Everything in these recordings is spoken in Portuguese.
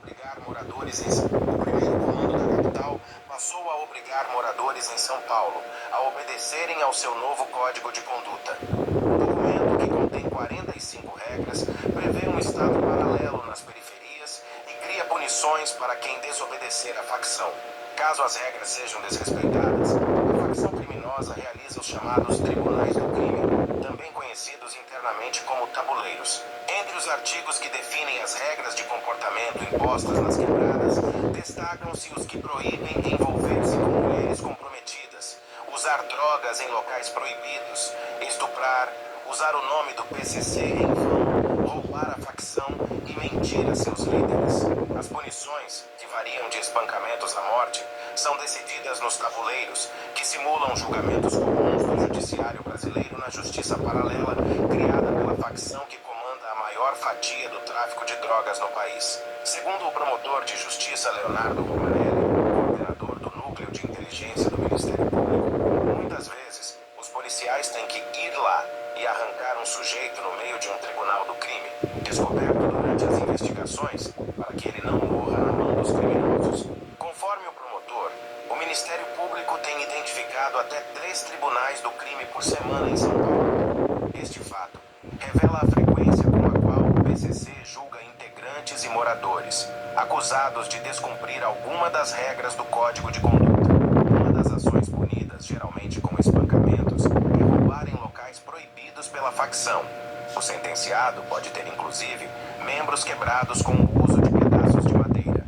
obrigar moradores em São Paulo. O primeiro comando da capital passou a obrigar moradores em São Paulo a obedecerem ao seu novo Código de Conduta. O documento, que contém 45 regras, prevê um estado paralelo nas periferias e cria punições para quem desobedecer à facção. Caso as regras sejam desrespeitadas, a facção criminosa realiza os chamados tribunais do crime, também conhecidos internamente como tabuleiros. Entre os artigos que definem as regras de comportamento impostas nas quebradas, destacam-se os que proíbem envolver-se com mulheres comprometidas, usar drogas em locais proibidos, estuprar, usar o nome do PCC em vão, roubar a facção e mentir a seus líderes. As punições, que variam de espancamentos à morte, são decididas nos tabuleiros, que simulam julgamentos comuns do judiciário brasileiro na justiça paralela, criada pela facção que comanda a maior fatia do tráfico de drogas no país. Segundo o promotor de justiça Leonardo Romanelli, coordenador do Núcleo de Inteligência do Ministério Público, muitas vezes os policiais têm que ir lá e arrancar um sujeito no meio de um tribunal do crime, descoberto durante as investigações, para que ele não morra na mão dos criminosos. Conforme o promotor, o Ministério Público tem identificado até 3 tribunais do crime por semana em São Paulo. Este fato revela a frequência com a qual o PCC julga integrantes e moradores, acusados de descumprir alguma das regras do Código de Conduta. Uma das ações punidas, geralmente com espancamentos, é roubar em locais proibidos pela facção. O sentenciado pode ter, inclusive, membros quebrados com o uso de pedaços de madeira.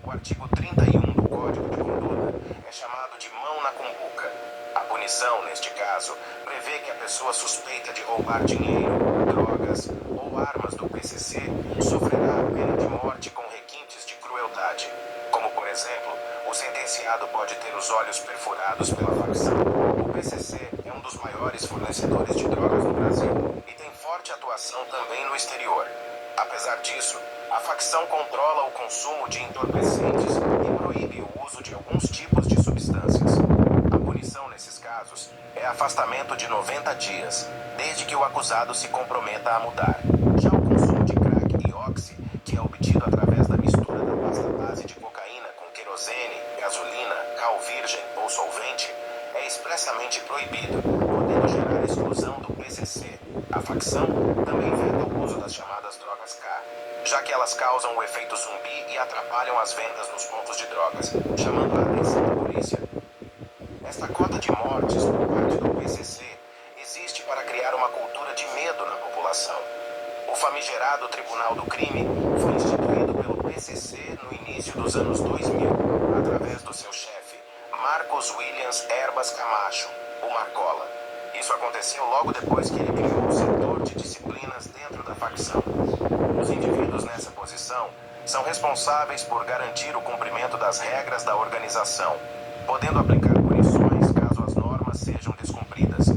O artigo 31 do Código de Conduta é chamado de mão na cumbuca. A punição, neste caso, prevê que a pessoa suspeita de roubar dinheiro, drogas ou armas do PCC sofrerá a pena de morte com requintes de crueldade. Como, por exemplo, o sentenciado pode ter os olhos perfurados pela facção. O PCC é um dos maiores fornecedores de drogas no Brasil e tem forte atuação também no exterior. Apesar disso, a facção controla o consumo de entorpecentes e proíbe o uso de alguns tipos de substâncias. A punição nesses casos é afastamento de 90 dias, desde que o acusado se comprometa a mudar. Já o consumo de crack e oxi, que é obtido através da mistura da pasta base de cocaína com querosene, gasolina, cal virgem ou solvente, é expressamente proibido, podendo gerar exclusão do PCC. A facção também veta o uso das chamadas drogas K, já que elas causam o efeito zumbi e atrapalham as vendas nos pontos de drogas, chamando a atenção da polícia. Esta cota de mortes por parte do PCC existe para criar uma cultura de medo na população. O famigerado Tribunal do Crime foi instituído pelo PCC no início dos anos 2000, através do seu chefe, Marcos Williams Herbas Camacho, o Marcola. Isso aconteceu logo depois que ele criou o setor de disciplinas dentro da facção. Os indivíduos nessa posição são responsáveis por garantir o cumprimento das regras da organização, podendo aplicar punições caso as normas sejam descumpridas.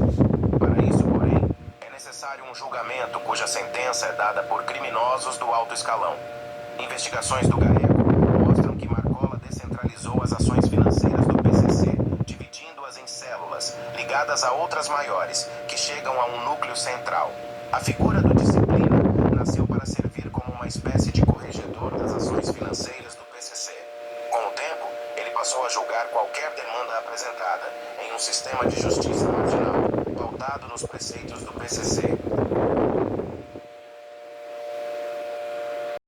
Para isso, porém, é necessário um julgamento cuja sentença é dada por criminosos do alto escalão. Investigações do GAECO mostram que Marcola descentralizou as ações financeiras do PCC, dividindo-as em células, ligadas a outras maiores, que chegam a um núcleo central. A figura do disciplina nasceu para servir como uma espécie de corregedor das ações financeiras do PCC. Com o tempo, ele passou a julgar qualquer demanda apresentada em um sistema de justiça marginal, pautado nos preceitos do